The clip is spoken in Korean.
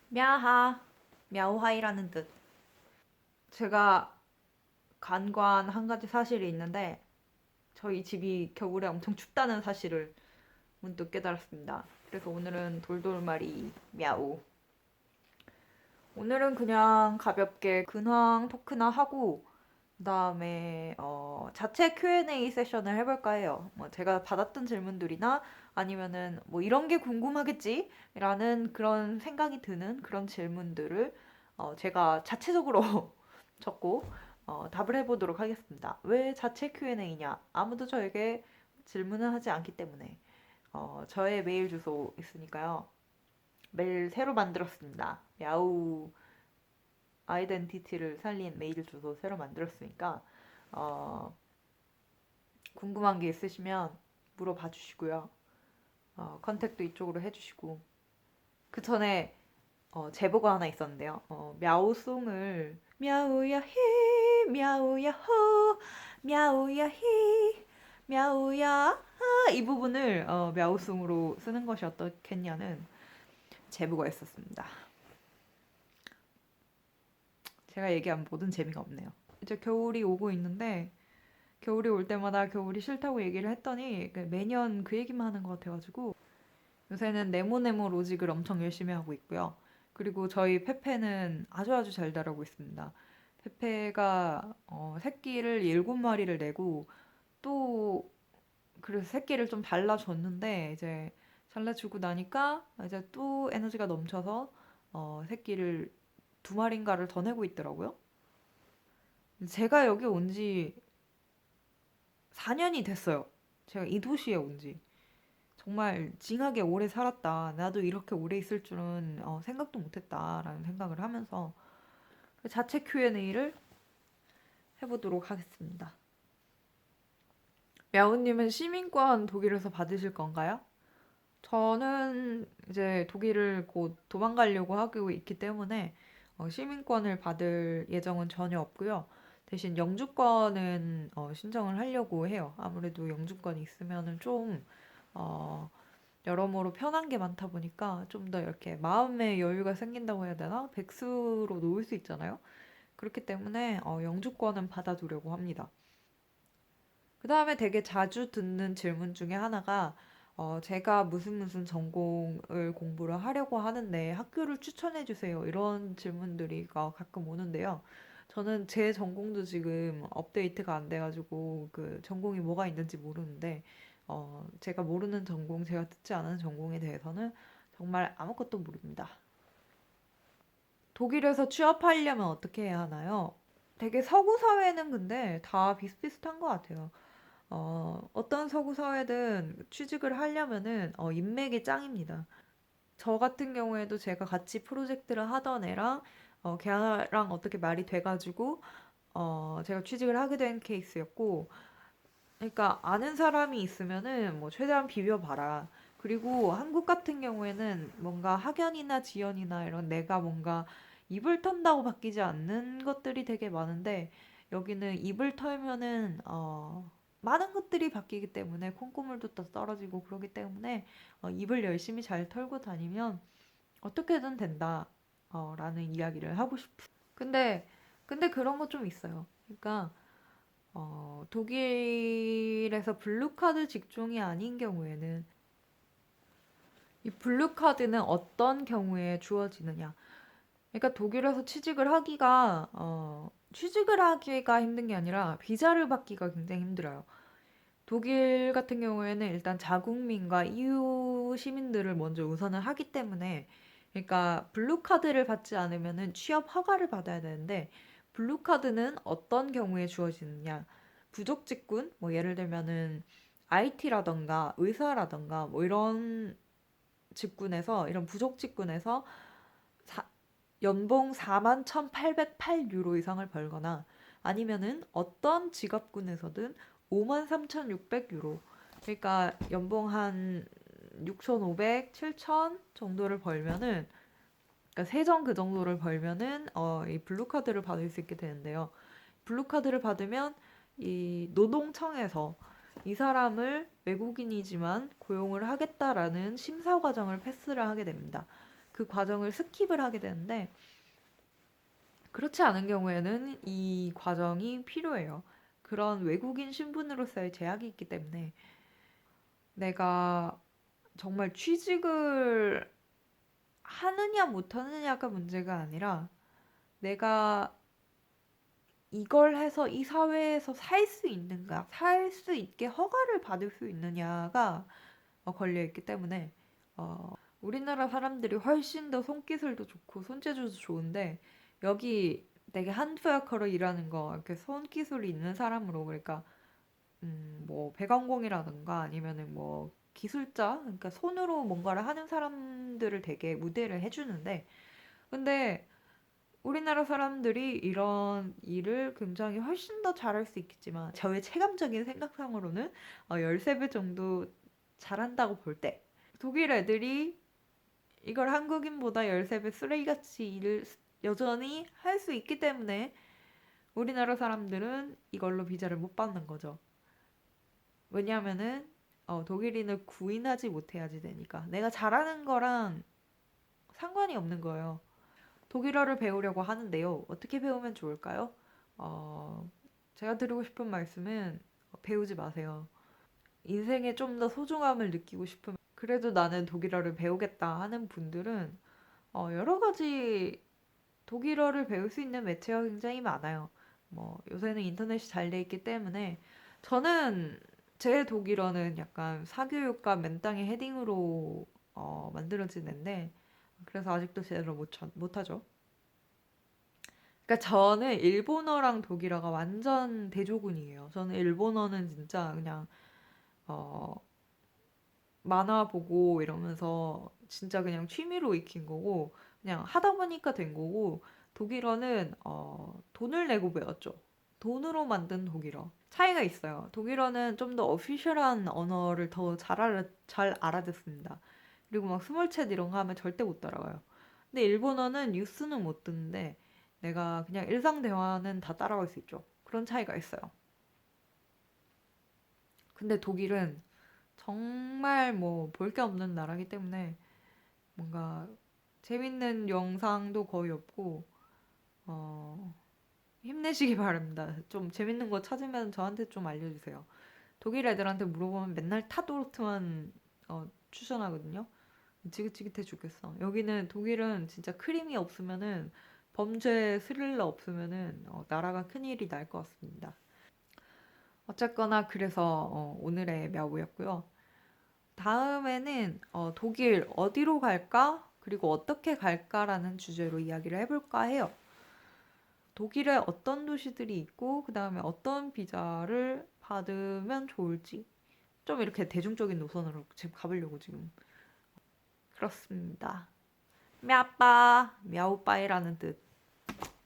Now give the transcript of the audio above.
мя하, мя우하이라는 뜻. 제가 간과한 한 가지 사실이 있는데 저희 집이 겨울에 엄청 춥다는 사실을 문득 깨달았습니다. 그래서 오늘은 돌돌말이 мя우. 오늘은 그냥 가볍게 근황 토크나 하고 그다음에 자체 Q&A 세션을 해볼까 해요. 뭐 제가 받았던 질문들이나 아니면은 뭐 이런 게 궁금하겠지라는 그런 생각이 드는 그런 질문들을 제가 자체적으로 적고 답을 해보도록 하겠습니다. 왜 자체 Q&A냐? 아무도 저에게 질문을 하지 않기 때문에 저의 메일 주소 있으니까요. 메일 새로 만들었습니다. 야후 아이덴티티를 살린 메일 주소 새로 만들었으니까 어, 궁금한 게 있으시면 물어봐 주시고요. 컨택도 이쪽으로 해주시고 그 전에 제보가 하나 있었는데요. мя우송을 мя우야히 мя우야호 мя우야히 мя우야 이 부분을 мя우송으로 쓰는 것이 어떻겠냐는 제보가 있었습니다. 제가 얘기한 모든 재미가 없네요. 이제 겨울이 오고 있는데 겨울이 올 때마다 겨울이 싫다고 얘기를 했더니 매년 그 얘기만 하는 것 같아가지고 요새는 네모네모 로직을 엄청 열심히 하고 있고요. 그리고 저희 페페는 아주 잘 자라고 있습니다. 페페가 새끼를 7마리를 내고 또 그래서 새끼를 좀 잘라줬는데 이제 잘라주고 나니까 이제 또 에너지가 넘쳐서 새끼를 2마리인가를 더 내고 있더라고요. 제가 여기 온지 4년이 됐어요. 제가 이 도시에 온 지. 정말 징하게 오래 살았다. 나도 이렇게 오래 있을 줄은 생각도 못했다라는 생각을 하면서 자체 Q&A를 해보도록 하겠습니다. 야우님은 시민권 독일에서 받으실 건가요? 저는 이제 독일을 곧 도망가려고 하고 있기 때문에 시민권을 받을 예정은 전혀 없고요. 대신 영주권은 신청을 하려고 해요. 아무래도 영주권이 있으면은 좀 어, 여러모로 편한 게 많다 보니까 좀 더 이렇게 마음의 여유가 생긴다고 해야 되나? 백수로 놓을 수 있잖아요. 그렇기 때문에 영주권은 받아두려고 합니다. 그 다음에 되게 자주 듣는 질문 중에 하나가 제가 무슨 전공을 공부를 하려고 하는데 학교를 추천해 주세요. 이런 질문들이 가끔 오는데요. 저는 제 전공도 지금 업데이트가 안 돼가지고 그 전공이 뭐가 있는지 모르는데 제가 모르는 전공, 제가 듣지 않은 전공에 대해서는 정말 아무것도 모릅니다. 독일에서 취업하려면 어떻게 해야 하나요? 되게 서구 사회는 근데 다 비슷비슷한 것 같아요. 어떤 서구 사회든 취직을 하려면은 인맥이 짱입니다. 저 같은 경우에도 제가 같이 프로젝트를 하던 애랑 걔랑 어떻게 말이 돼가지고 제가 취직을 하게 된 케이스였고, 그러니까 아는 사람이 있으면은 뭐 최대한 비벼봐라. 그리고 한국 같은 경우에는 뭔가 학연이나 지연이나 이런 내가 뭔가 입을 턴다고 바뀌지 않는 것들이 되게 많은데 여기는 입을 털면은 많은 것들이 바뀌기 때문에 콩고물도 더 떨어지고 그러기 때문에 입을 열심히 잘 털고 다니면 어떻게든 된다. 라는 이야기를 하고 싶어. 근데 그런 거 좀 있어요. 그러니까 독일에서 블루카드 직종이 아닌 경우에는 이 블루카드는 어떤 경우에 주어지느냐? 그러니까 독일에서 취직을 하기가 힘든 게 아니라 비자를 받기가 굉장히 힘들어요. 독일 같은 경우에는 일단 자국민과 EU 시민들을 먼저 우선을 하기 때문에 그러니까 블루카드를 받지 않으면은 취업 허가를 받아야 되는데 블루카드는 어떤 경우에 주어지느냐? 부족 직군 뭐 예를 들면은 IT라던가 의사라던가 뭐 이런 직군에서 이런 부족 직군에서 사- 연봉 4만 1,808 유로 이상을 벌거나 아니면은 어떤 직업군에서든 5만 3,600 유로 그러니까 연봉 한 6,500, 7,000 정도를 벌면은 그러니까 세정 그 정도를 벌면은 이 블루카드를 받을 수 있게 되는데요. 블루카드를 받으면 이 노동청에서 이 사람을 외국인이지만 고용을 하겠다라는 심사 과정을 패스를 하게 됩니다. 그 과정을 스킵을 하게 되는데 그렇지 않은 경우에는 이 과정이 필요해요. 그런 외국인 신분으로서의 제약이 있기 때문에 내가 정말 취직을 하느냐 못하느냐가 문제가 아니라 내가 이걸 해서 이 사회에서 살 수 있는가, 살 수 있게 허가를 받을 수 있느냐가 걸려 있기 때문에 어, 우리나라 사람들이 훨씬 더 손기술도 좋고 손재주도 좋은데 여기 되게 한투약하러 일하는 거 이렇게 손기술이 있는 사람으로 그러니까 뭐 배관공이라든가 아니면은 뭐 기술자 그러니까 손으로 뭔가를 하는 사람들을 되게 우대를 해주는데 근데 우리나라 사람들이 이런 일을 굉장히 훨씬 더 잘할 수 있겠지만 저의 체감적인 생각상으로는 13배 정도 잘한다고 볼 때 독일 애들이 이걸 한국인보다 13배 쓰레기같이 일을 여전히 할 수 있기 때문에 우리나라 사람들은 이걸로 비자를 못 받는 거죠. 왜냐하면은 독일인을 구인하지 못해야지 되니까 내가 잘하는 거랑 상관이 없는 거예요. 독일어를 배우려고 하는데요. 어떻게 배우면 좋을까요? 어, 제가 드리고 싶은 말씀은 배우지 마세요. 인생에 좀 더 소중함을 느끼고 싶으면 그래도 나는 독일어를 배우겠다 하는 분들은 여러 가지 독일어를 배울 수 있는 매체가 굉장히 많아요. 뭐 요새는 인터넷이 잘 돼 있기 때문에 저는 제 독일어는 약간 사교육과 맨땅에 헤딩으로 만들어진 앤데 그래서 아직도 제대로 못하죠. 그러니까 저는 일본어랑 독일어가 완전 대조군이에요. 저는 일본어는 진짜 그냥 어, 만화 보고 이러면서 진짜 그냥 취미로 익힌 거고 그냥 하다 보니까 된 거고 독일어는 돈을 내고 배웠죠. 돈으로 만든 독일어. 차이가 있어요. 독일어는 좀 더 어피셜한 언어를 더 잘 알아듣습니다. 그리고 막 스몰챗 이런 거 하면 절대 못 따라가요. 근데 일본어는 뉴스는 못 듣는데 내가 그냥 일상 대화는 다 따라갈 수 있죠. 그런 차이가 있어요. 근데 독일은 정말 뭐 볼 게 없는 나라기 때문에 뭔가 재밌는 영상도 거의 없고 어, 힘내시기 바랍니다. 좀 재밌는 거 찾으면 저한테 좀 알려주세요. 독일 애들한테 물어보면 맨날 타도르트만 추천하거든요. 지긋지긋해 죽겠어. 여기는 독일은 진짜 크림이 없으면은 범죄 스릴러 없으면은 나라가 큰일이 날 것 같습니다. 어쨌거나 그래서 오늘의 мя우였고요. 다음에는 독일 어디로 갈까? 그리고 어떻게 갈까라는 주제로 이야기를 해볼까 해요. 독일에 어떤 도시들이 있고 그 다음에 어떤 비자를 받으면 좋을지 좀 이렇게 대중적인 노선으로 지금 가보려고 지금 그렇습니다. мя빠, мя우빠이라는 뜻.